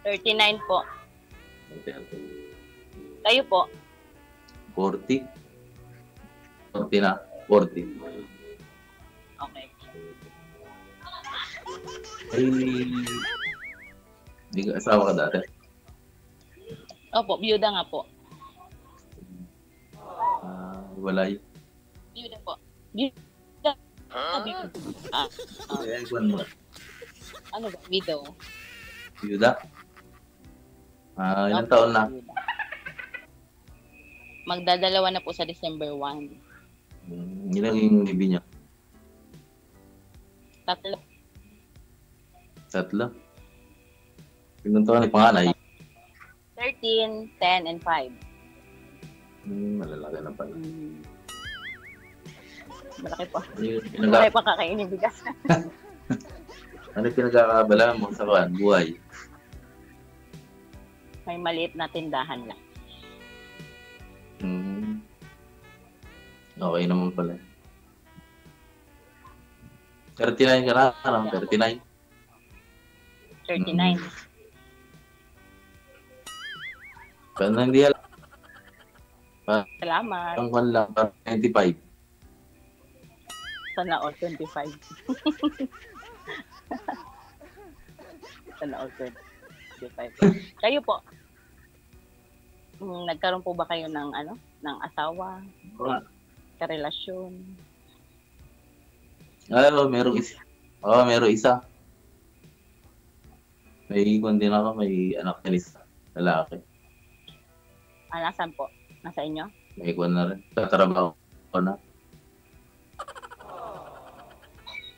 39 po. Kayo po? 40. 40 na. 40. Okay. Ay, hindi ka asawa ka dati. Opo, byuda nga po. Walay. Byuda po. Byuda. Byuda. Kaya ikuan mo. Ano ba? Widow. Byuda? Ilang taon na? Byuda. Magdadalawa na po sa December 1. Ilang yung baby niya? 3. 3? Ilang taon na panganay? 13, 10, and 5. Malalaki na pala. Malaki pa. Ano Malaki pa kakainin bigas. Ano pinagkakabala mo sa buhay? May maliit na tindahan lang. Okay naman pala. 39 ka na, ano? 39? 39. Pero hindi alam. Salamat. Ang kwan lang, 25. Sana all 25. Sana all 25. Kayo po? Nagkaroon po ba kayo ng ng asawa? Karelasyon? Merong isa. Merong isa. May kwan din ako, may anak na isa. Lalaki. Nasaan po? Nasa inyo? May kwan na rin. Tatrabaho ko na.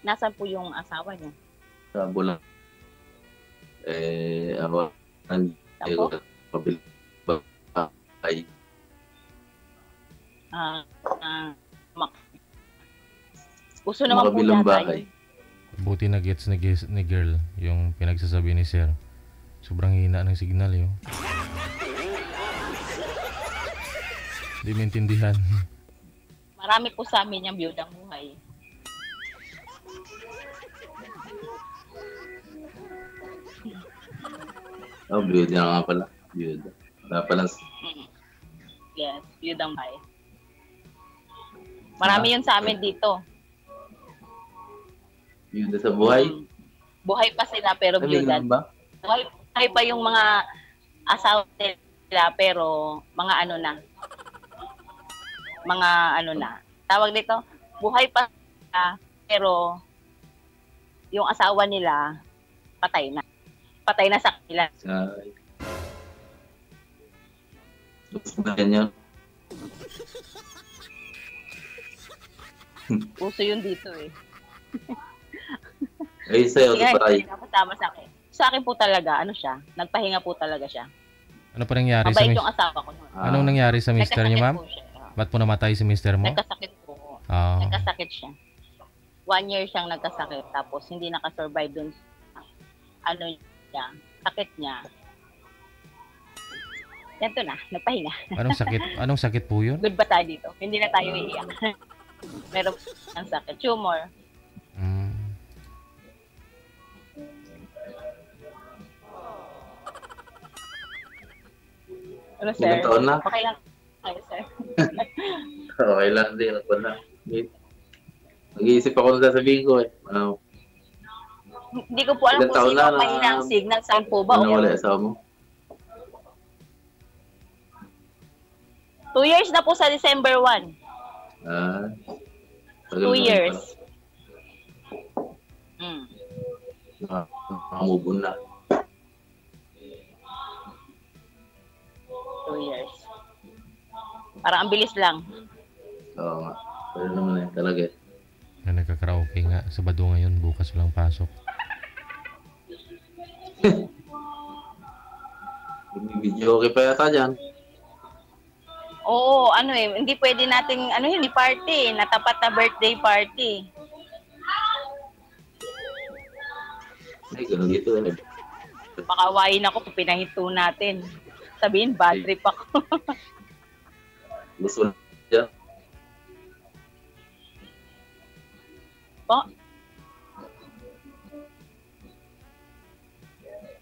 Nasaan po yung asawa niyo? Sa Bulang. Ako. Ako? Ay. Uso naman po Makabilang yata bahay. yun. Buti na gets ni girl yung pinagsasabi ni sir. Sobrang hina ng signal yun. Hindi maintindihan. Marami po sa amin yung biyudang buhay. Biyuda nga pala. Biyuda. Wala pala. Yes, biyudang buhay. Marami yun sa amin dito. Biyuda sa buhay? Buhay pa sila pero biyuda. Ba? Buhay pa yung mga asawa nila pero mga tawag dito, buhay pa sila pero yung asawa nila patay na sa kanila. Gusto na ganyan. Uso yun dito eh. Sa'yo, Hindi tama sa akin. Sa akin po talaga, nagpahinga po talaga siya. Ano pa nangyari Mabait yung asawa ko noon. Anong nangyari sa mister niyo, ma'am? Ba't po namatay si mister mo? Nagkasakit po. Nagkasakit siya. 1 year siyang nagkasakit. Tapos hindi nakasurvive dun sa sakit niya. Ganito na, nagpahinga. Anong sakit po yun? Good ba tayo dito? Hindi na tayo iiyak. Meron ang sakit. Tumor. Ano, sir? Ilang taon na? Okay lang. Okay, sir. Okay lang din. Nag-iisip ako na sasabihin ko eh. Hindi ko po alam kung sino ang mahina ang signal. Saan po ba? Ano wala asawa mo? 2 years na po sa December 1. 2 years. Nakamove on na. 2 years. Parang ang bilis lang. Oo nga. Pero naman talaga eh. Nagka-karaoke nga. Sabado ngayon, bukas walang pasok. Video okay pa yata dyan. Oo, hindi pwede nating, hindi party, natapat na birthday party. Ay, ganun dito eh. Pakawain ako kung pinahinto natin. Sabihin, bad trip ako. Gusto na dyan. Po?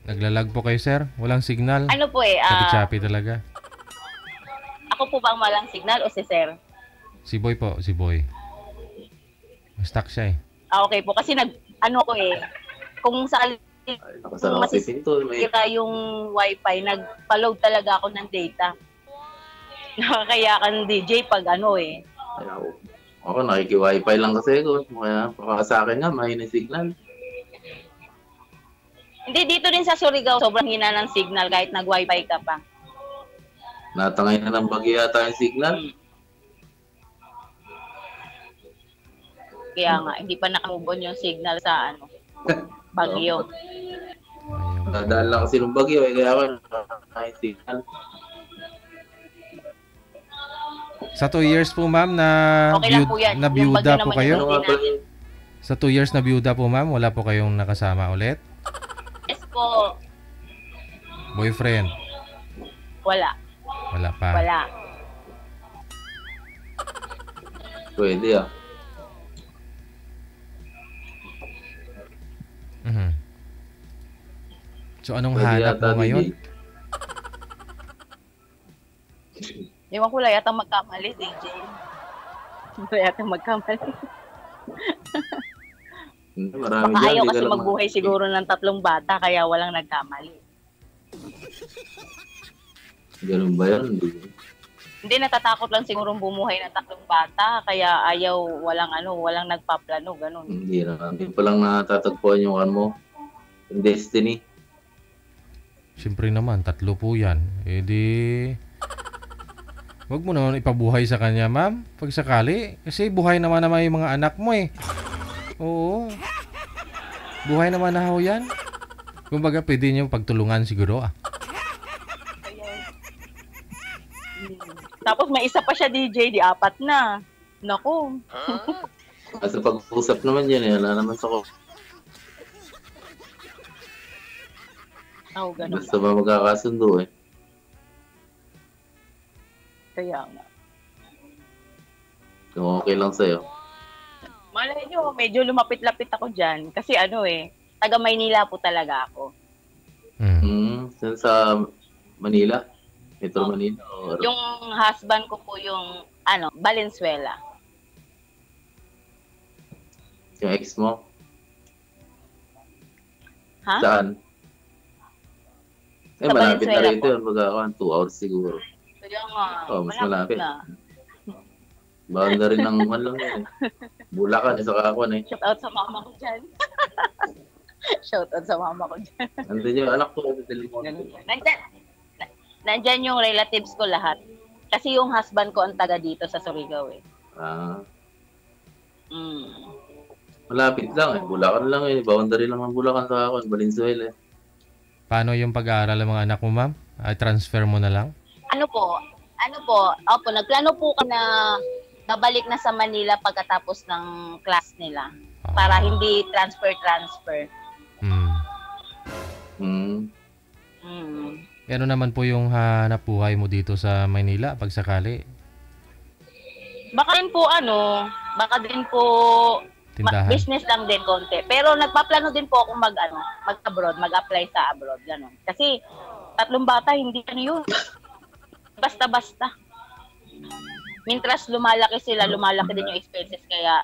Naglalag po kayo, sir? Walang signal? Ano po eh, Chapi-chapi talaga. ako po bang walang signal o si sir? Si Boy po, si Boy. Stuck siya eh. Okay po, kasi ano ko eh, kung sa Ay, nakasara kasi pinto. May... masisira yung wifi, nagpa-load talaga ako ng data. Nakakaya ka ng DJ pag ano eh. Ay, ako nakiki-wifi lang kasi ko. Kaya baka sa akin nga, mahina yung signal. Hindi, dito din sa Surigao, sobrang hina ng signal kahit nag-wifi ka pa. Natangay na ng bagyo yata yung signal. Kaya nga, hindi pa nakamove on yung signal sa ano, bagyo. Ayun. Nadaan lang kasi ng bagyo eh. Kaya ako nakakay signal. Sa 2 years po, ma'am, na, Okay lang po yan. na Yung byuda bagyo po naman kayo? yung Ano nga pala yun? Sa 2 years na byuda po, ma'am, wala po kayong nakasama ulit? Yes po, Boyfriend? wala. Wala pa. Wala. Pwede ah. Mhm. So, anong Pwede hanap yata, mo ngayon? DJ. Ewan ko lang yata magkamali, DJ. Wala yata magkamali. Marami Baka dyan. ayaw di ka kasi lang magbuhay siguro ng 3 bata, kaya walang nagkamali. Ganun ba yan? Hindi, natatakot lang siguro bumuhay ng 3 bata, kaya ayaw, walang nagpaplano, ganun. Hindi na. Hindi pa lang natatagpuan yung ano mo. Yung destiny. Siyempre naman, 3 po yan. Eh di... Huwag mo naman ipabuhay sa kanya, ma'am. Pag sakali. Kasi buhay naman yung mga anak mo eh. Oo. Buhay naman na ho yan. Kumbaga, pwede niyo pagtulungan siguro ah. Tapos may isa pa siya, DJ, di 4 na. Naku. Kasi pag-usap naman yan eh. Wala naman sa ko. Oh, ganun. Basta ba magkakasundo eh. Kaya nga. Kung okay lang sa'yo. Malay nyo, medyo lumapit-lapit ako dyan. Kasi ano eh, taga Maynila po talaga ako. Saan sa Manila? Metro Manila? Or... Yung husband ko po yung, Valenzuela. Yung ex mo? Ha? Saan? Eh, Sa malapit na Valenzuela rito po. yun. Magkakaroon 2 hours siguro. Kaya nga, Oh, mas malapit. na. Banda rin ng man lang yun. Bulacan, isa kakon eh. Shout out sa mama ko dyan. Shout out sa mama ko dyan. Nandun yung anak ko sa telepon. Nandyan yung relatives ko lahat. Kasi yung husband ko ang taga dito sa Surigao eh. Ah, Mm. malapit lang eh. Bulacan lang eh. Boundary lang ng Bulacan sa kakon. Valenzuela eh. Paano yung pag-aaral ng mga anak mo, ma'am? Ay, transfer mo na lang? Opo, nagplano po ka na nabalik na sa Manila pagkatapos ng class nila. Para hindi transfer. Hmm. Hmm. Mm. Eh, ano naman po yung hanap buhay mo dito sa Maynila pag sakali? Baka din po Tindahan? business lang din konti. Pero nagpaplano din po akong mag-abroad, mag-apply sa abroad, gano'n. Kasi 3 bata, hindi yun. Basta-basta. Mintras lumalaki sila, lumalaki din yung expenses. Kaya,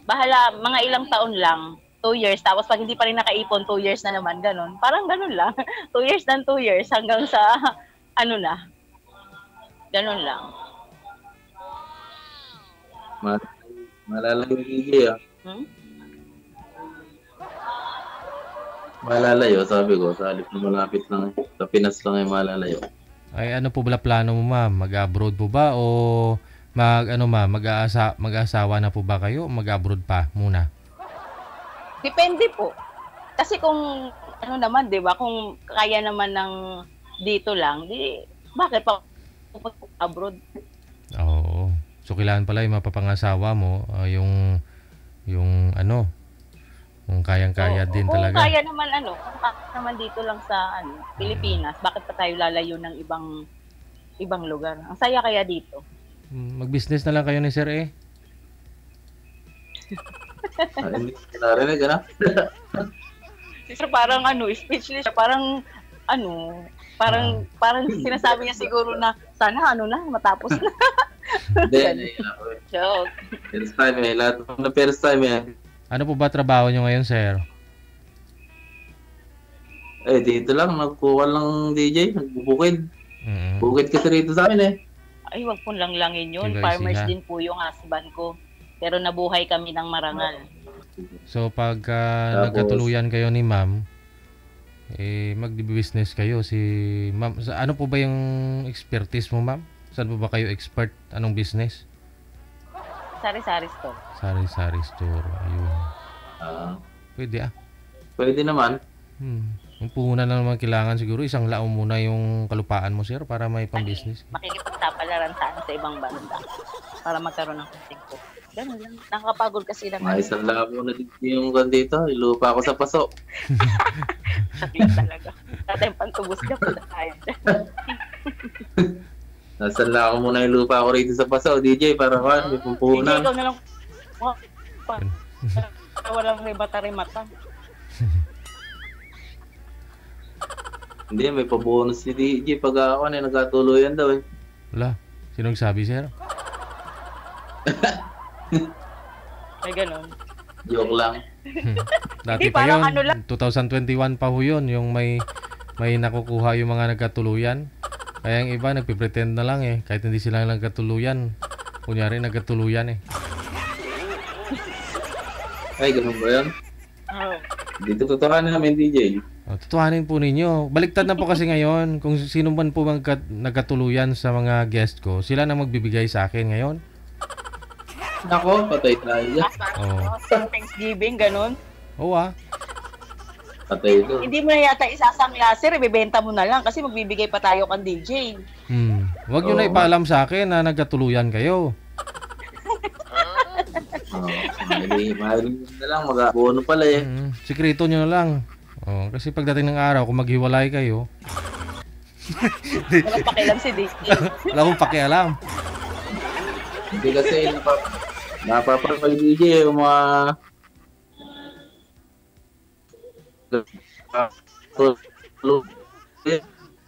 bahala, mga ilang taon lang, 2 years. Tapos pag hindi pa rin nakaipon, 2 years na naman, gano'n. Parang gano'n lang. 2 years dan 2 years hanggang sa, gano'n lang. Malalayo yung DJ ah. Hmm? Malalayo, sabi ko. Sa halip na malapit lang eh. Sa Pinas lang eh malalayo. Ay, ano po ba plano mo, ma'am? Mag-abroad po ba o mag-asawa na po ba kayo o mag-abroad pa muna? Depende po. Kasi kung, naman, di ba, kung kaya naman ng dito lang, di, bakit pa abroad? Oo. So, kailangan pala yung mapapangasawa mo, yung kung kayang-kaya din Kung talaga. kaya naman, kung kaya naman dito lang sa, Pilipinas, bakit pa tayo lalayo ng ibang lugar? Ang saya kaya dito. Mag-business na lang kayo ni Sir eh. Hindi ko narinig, ano? Si sir parang speechless siya. Parang sinasabi niya siguro na sana matapos na. Hindi, Joke. first time eh. Lahat na first time eh. Ano po ba trabaho nyo ngayon, sir? Eh, dito lang, nagkuha lang DJ, nagbubukid. Bukid kasi rito sa amin eh. Ay, wag po langlangin yun. Iba Farmers isiha. din po yung husband ko. Pero nabuhay kami ng marangal. So, pag Tapos- nagkatuluyan kayo ni ma'am, mag-business kayo. Si ma'am, ano po ba yung expertise mo, ma'am? Saan po ba kayo expert? Anong business? Sari-sari store. Sari-sari store. Ayun. Ah, Pwede pwede naman. Yung puhunan na naman kailangan siguro, isang laong muna yung kalupaan mo, sir, para may pang-business. Makikipagsapalaran sa ibang banda para magkaroon ng konting po. Ganun lang. Nakakapagod kasi lang. Mga isang labo na dito yung dito. Ilupa ako sa paso. Sakit talaga. Tatay pantubos ka pa tayo dyan. Nasaan lang ako muna yung lupa ako rito sa paso. DJ, para kan, may Hindi, pumpunan. ikaw na lang. Oh, walang rimata-rimata. Hindi, may pabonus si DJ pag ako nagkatuluyan daw eh. Wala. Sinong sabi, sir? Ay, ganun. Joke lang. Dati Hindi, pa parang yun. ano lang. 2021 pa ho yun. Yung may nakukuha yung mga nagkatuluyan. Kaya yung iba, nagpipretend na lang eh. Kahit hindi sila nagkatuluyan. Kunyari, nagkatuluyan eh. Ay, ganun ba yan? Oh. Dito totohanan namin DJ. Tutuhanin po ninyo. Baliktad na po kasi ngayon. Kung sino man po nagkatuluyan sa mga guest ko, sila na magbibigay sa akin ngayon. Nako, patay tayo dyan. Sa Thanksgiving, ganun. Oo ah. Patay ito. Hindi mo na yata isasangla, sir. Ibebenta mo na lang kasi magbibigay pa tayo kan DJ. Huwag nyo na Oo. ipaalam sa akin na nagkatuluyan kayo. Mahiling na lang, mag-abono pala eh. Sikreto nyo na lang. Kasi pagdating ng araw, kung maghiwalay kayo, Walang pakialam si DJ. wala akong pakialam. Hindi kasi napapalpag DJ yung mga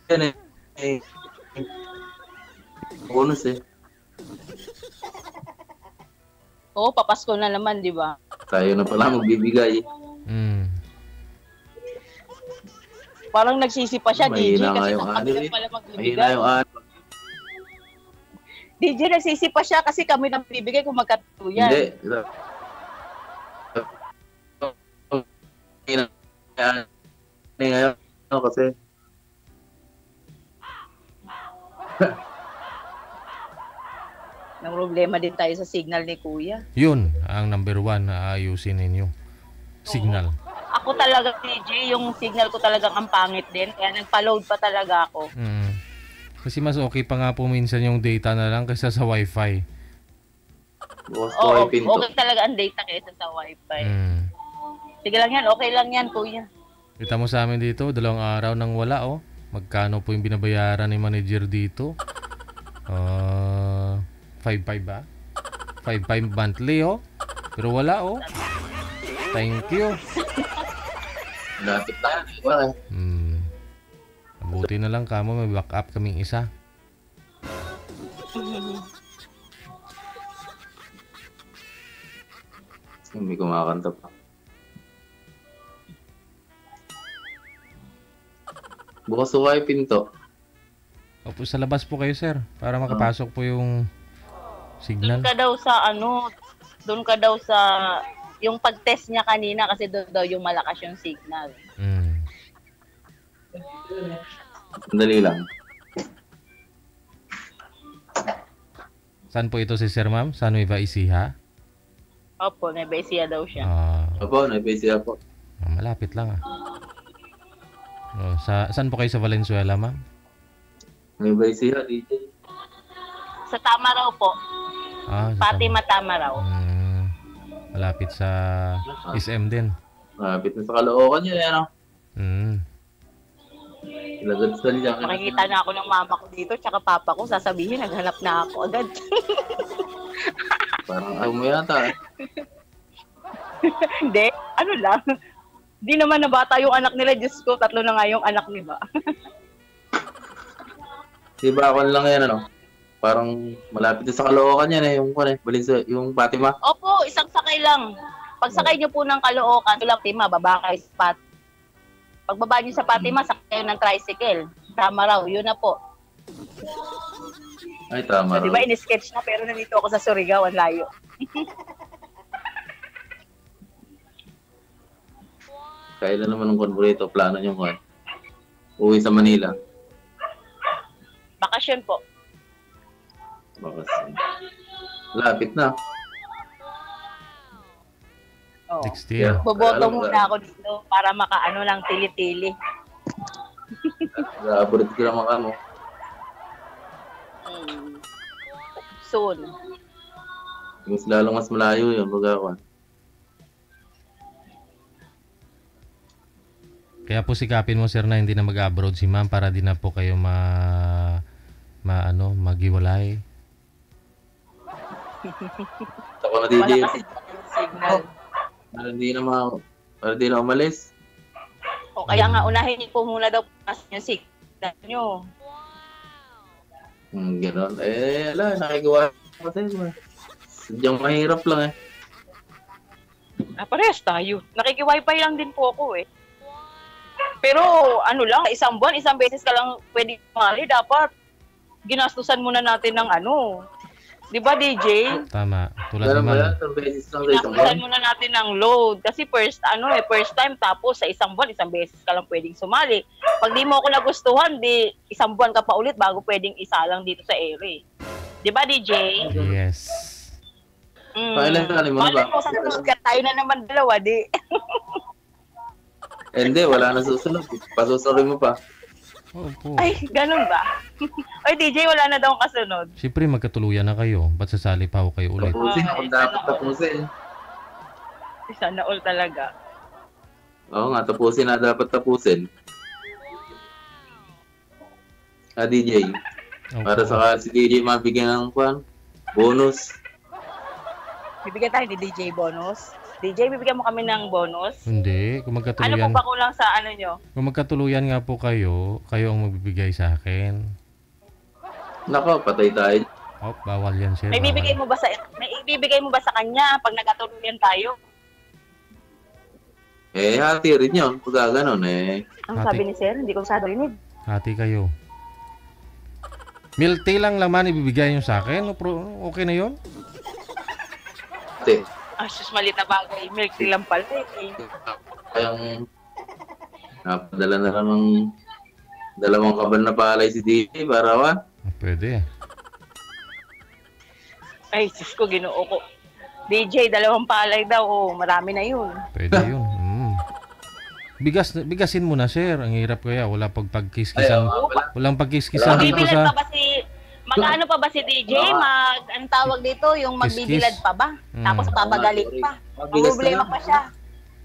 yan eh. Bonus eh. Oo, papasko na naman, di ba? Tayo na pala magbibigay. Parang nagsisi pa siya, DJ, Mahina nga kasi yung kami ano lang eh. pala Mahina magbibigay. yung ano. DJ, nagsisi pa siya kasi kami nang bibigay kung magkatuluyan. Hindi. Hindi ngayon. Kasi Nang problema din tayo sa signal ni Kuya. Yun ang number 1 na ayusin ninyo. Signal. Ako talaga, DJ, yung signal ko talagang ang pangit din. Kaya nagpa-load pa talaga ako. Kasi mas okay pa nga po minsan yung data na lang kaysa sa wifi. bukas ko Oo, ay pinto. okay talaga ang data kaysa sa wifi. Mm. Sige lang yan, okay lang yan, Kuya. Kita mo sa amin dito, 2 araw nang wala oh. Magkano po yung binabayaran ni manager dito? 5.5 ba? 5.5 monthly oh. Pero wala oh. Thank you. Lapit tayo. Wala. Mabuti na lang kamo, may backup kaming isa. May kumakanta pa. Bukas ko ay pinto. Opo, sa labas po kayo sir, para makapasok po yung signal. Doon ka daw sa yung pag-test niya kanina kasi doon daw yung malakas yung signal. Sandali lang. Saan po ito si sir ma'am? Sa Nueva Ecija? Opo, Nebesia daw siya. Opo, naibisi ako. Malapit lang ah. Saan po kayo sa Valenzuela ma'am? Naibisi ako, DJ. Sa Tamaraw po. Sa Fatima Tamaraw. Malapit sa SM din. Malapit na sa Caloocan yun, ano? Ilagad sa liya. Makikita na ako ng mama ko dito, tsaka papa ko, sasabihin, naghanap na ako agad. Parang ayaw mo yata. Hindi, ano lang. Di naman na bata yung anak nila, Diyos ko, 3 na nga yung anak nila. Di ba ako lang yan, ano? Parang malapit na sa Caloocan yan eh, yung Fatima. Opo, isang sakay lang. Pagsakay niyo po ng Caloocan, lang Fatima, baba kayo sa Fatima. Pagbaba niyo sa Fatima, sakay kayo ng tricycle. Tama raw, yun na po. Ay, tama. So, di ba, in-sketch na, pero nandito ako sa Surigao, ang layo. Kailan naman ng konburito, plano nyo ko eh. Uwi sa Manila. Bakasyon po. Bakas. Lapit na. Oh. Next year. Boboto muna ako dito para makaano lang tili-tili. Abroad ko naman ka mo. Soon. Mas lalong mas malayo yun, mag-awan. Kaya po sikapin mo sir na hindi na mag-abroad si ma'am para di na po kayo maghiwalay. Ako na DJ. Wala kasi signal. Para di na umalis. O kaya nga unahin niyo po muna daw yung signal nyo. Ganon. Ala, nakigawa ko kasi. Sadyang mahirap lang eh. Parehas tayo. Nakiki-wifi lang din po ako eh. Pero ano lang, isang buwan, isang beses ka lang pwede kumali. Dapat ginastusan muna natin ng ano. Di ba, DJ? Tama. Tulad ni ma'am. Ginastusan muna natin ng load. Kasi first time, tapos sa isang buwan, isang beses ka lang pwedeng sumali. Pag di mo ako nagustuhan, di isang buwan ka pa ulit bago pwedeng isa lang dito sa area. Di ba, DJ? Yes. Pailan ka mo na ba? Malay mo, sa susunod ka tayo na naman dalawa, di. Hindi, wala na susunod. Pasusunod mo pa. Opo. Ay, ganun ba? Ay, DJ, wala na daw kasunod. Siyempre magkatuluyan na kayo. Ba't sasali pa ako kayo ulit? Tapusin kung dapat tapusin. Sana all talaga. Oo nga, tapusin na dapat tapusin. DJ. Opo. Para sa si DJ mabigyan ng bonus. Bibigyan tayo ni DJ bonus. DJ, bibigyan mo kami ng bonus. Hindi. Kung Ano magkatuluyan, po ba kulang sa ano nyo? kung magkatuluyan nga po kayo ang magbibigay sa akin. Nako, patay tayo. Oh, bawal yan sir. May bawal. ibibigay mo ba sa kanya pag nagkatuluyan tayo? Hati rin yun. Pag gano'n Ang sabi ni Sir, hindi ko masyado rinig. Hati kayo. Milk tea lang laman ibibigay nyo sa akin. Okay na yun? Hati. Sus, malit na bagay. Milk tea lang pala eh. Kayang napadala na lang ng 2 kabal na palay si DJ para Pwede. Ay, sus ko, ginoo ko. DJ, 2 palay daw. Oh, marami na yun. Pwede yun. Bigasin mo na sir. Ang hirap kaya. Wala pagkiskisan. Walang pagkiskisan dito Magbibilad sa... pa ba si... Mag-ano pa ba si DJ? Ang tawag dito, yung magbibilad pa ba? Tapos babagaling pa. Ang problema pa siya.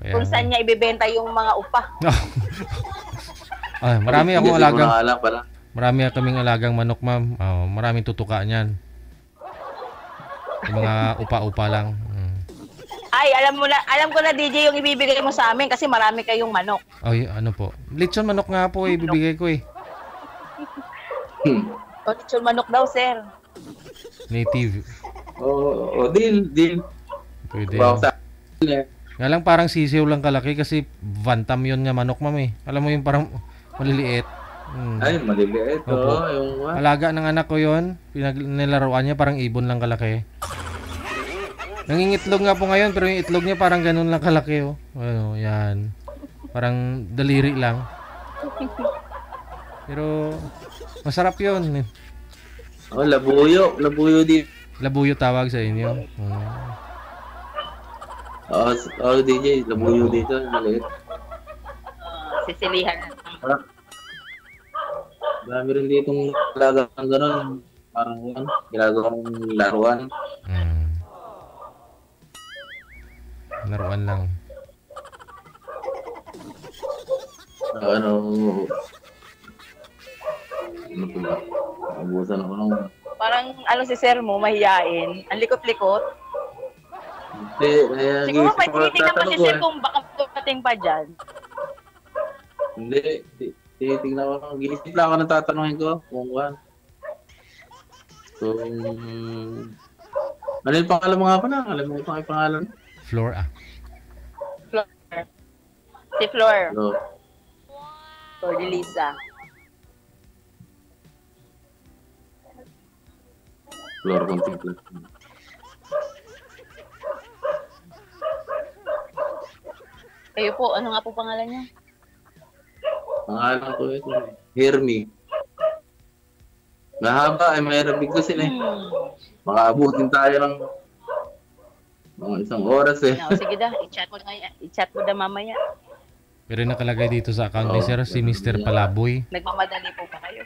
Kaya... Kung saan niya ibebenta yung mga upa. Ay, marami akong alagang... pala. Marami kaming alagang manok, ma'am. Maraming tutuka niyan. Yung mga upa-upa lang. Ay, alam ko na DJ yung ibibigay mo sa amin kasi marami kayong manok. Ay, ano po? Lechon manok nga po ibibigay ko eh. O, lechon manok daw, sir. Native. Deal. Pwede. Wow, Nga lang parang sisiw lang kalaki kasi bantam yun nga manok, ma'am eh. Alam mo yung parang maliliit. Ay, maliliit. Opo. Yung Alaga ng anak ko yun. Nilaruan niya parang ibon lang kalaki. Nangingitlog nga po ngayon pero yung itlog niya parang ganun lang kalaki oh. Ano, yan. Parang daliri lang. Pero masarap yun. labuyo. Labuyo din. Labuyo tawag sa inyo. DJ. Labuyo dito. Maliit. Sisilihan. Marami rin ditong alaga ng gano'n. Parang yan. Ginagawang laruan. Laruan lang. Ano po ba? Abusan ako ng... Parang si sir mo, mahiyain. Ang likot-likot. Siguro may tinitingnan pa si sir kung baka dumating pa dyan. Hindi. Tingnan ko. Ginisip lang ako ng tatanungin ko. Kung ano. Ano yung pangalan mo nga pa na? Alam mo yung pangalan? Floor Flor. Si Flor. So, Flor de Lisa. Flor Contemplate. Kayo po, ano nga po pangalan niyo? Pangalan ko ito. Hermie. Mahaba ay mayroon bigla sila eh. Makaabutin tayo ng mga isang oras eh. No, sige da, i-chat mo da mamaya. Pero nakalagay dito sa account ni Sir, si Mr. Palaboy. Nagmamadali po ba kayo?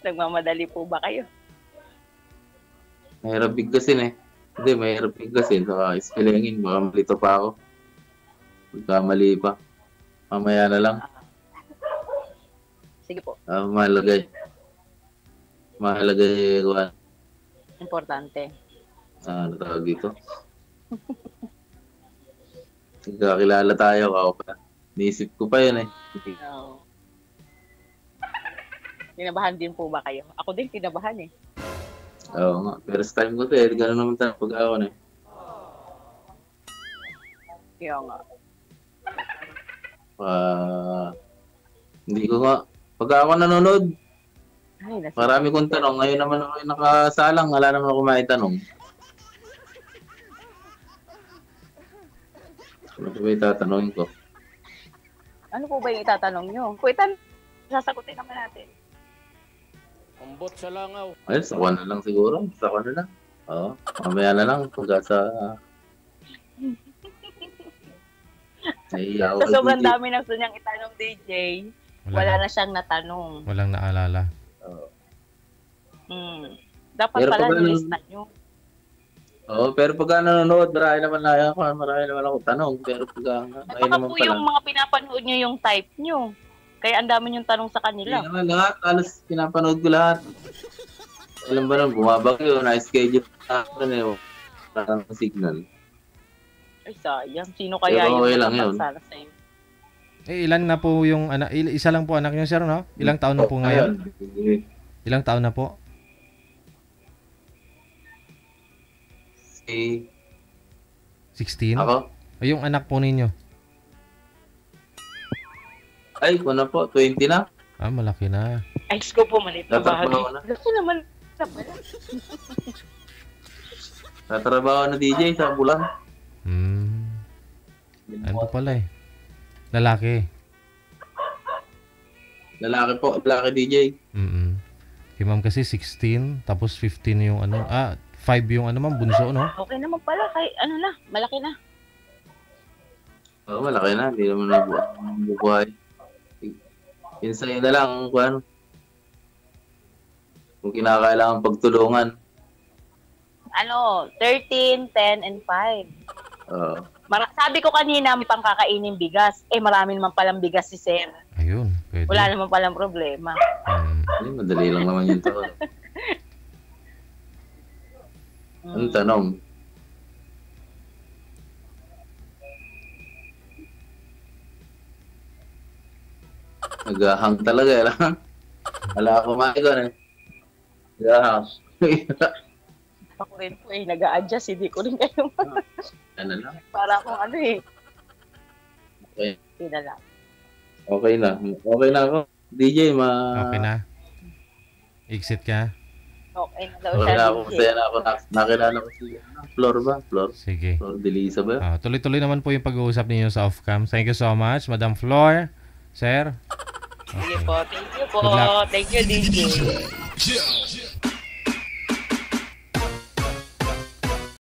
Nagmamadali po ba kayo? Mahirap biglasin eh. Hindi, mahirap biglasin. Saka ispilingin, baka malito pa ako. Pagkamali pa. Mamaya na lang. Sige po, Mahalagay. Mahalagay, kuhan. importante. Ano tawag dito? Nagkakilala tayo, ako pa. Niisip ko pa yun eh. No. Kinabahan din po ba kayo? Ako din kinabahan eh. Oo nga. First time ko to eh. Gano'n naman tayo pag-ako eh. Kaya nga. Hindi ko nga. Pag ako nanonood, Ay, marami kong tanong. Ngayon naman ako yung nakasalang. Wala naman ako maitanong. Ano ba yung tatanungin ko? Ano po ba yung itatanong nyo? Kuitan, sasagutin naman natin. Ambot sa langaw. Ayun, sawa na lang siguro. Sawa na lang. Oo. Mamaya na lang. Pagka sa... Nahiya ako Sa kay sobrang DJ. dami na gusto niyang itanong DJ, wala na siyang natanong. Walang naalala. Oo. Dapat Pero pala pag ano- nilista nyo. Oo, pero pagka nanonood, marami naman ako tanong. Pero pagka At ngayon baka naman po pala. yung mga pinapanood nyo yung type nyo. Kaya ang dami yung tanong sa Hindi kanila. naman lahat. Alas pinapanood ko lahat. Alam ba nun, bumabagyo, na-schedule na ako na yun. Parang signal. Ay, sayang. Sino kaya Pero yung okay lang yun. nakapagsala sa'yo? Ilan na po yung anak? Isa lang po anak niyo, Sir, no? Ilang taon na po ngayon? Ayun. Ilang taon na po? Si... 16? Ako? O yung anak po ninyo? Ay, kung na po, 20 na. Ah, malaki na. Ay, ko po, maliit na bahagi. Tatrabaho na. Gusto naman na pala. Tatrabaho na DJ sa bulan. Ano po pala eh? Lalaki. Lalaki po, lalaki DJ. Kay ma'am kasi 16, tapos 15 yung ano, 5 yung ano ma'am, bunso, no? Okay naman pala. Kay, ano na, malaki na. Oo, malaki na. Hindi naman nabubuhay. Yun sa'yo na lang kung ano. Kung kinakailangan pagtulungan. Ano, 13, 10, and 5. Oo. Sabi ko kanina, may pangkakainin bigas. Eh, marami naman palang bigas si Sir. Ayun, pwede. Wala naman palang problema. Ay, madali lang naman yun to. Anong tanong? Nag-hang talaga eh. Wala ako maikon eh. Nag-hang. Ako rin po eh, nag-a-adjust. Hindi ko rin kayo. Ano lang? Para akong ano eh. Okay. Hindi na lang. Okay na. Okay na ako. DJ, Okay na. Exit ka. Okay na daw Okay siya. na ako. DJ. Masaya na ako. Nakilala ko si Flor ba? Flor? Sige. Flor de Lisa ba? Tuloy-tuloy naman po yung pag-uusap ninyo sa off-cam. Thank you so much, Madam Flor. Sir. Sige po. Thank you po. Good luck. Thank you, DJ.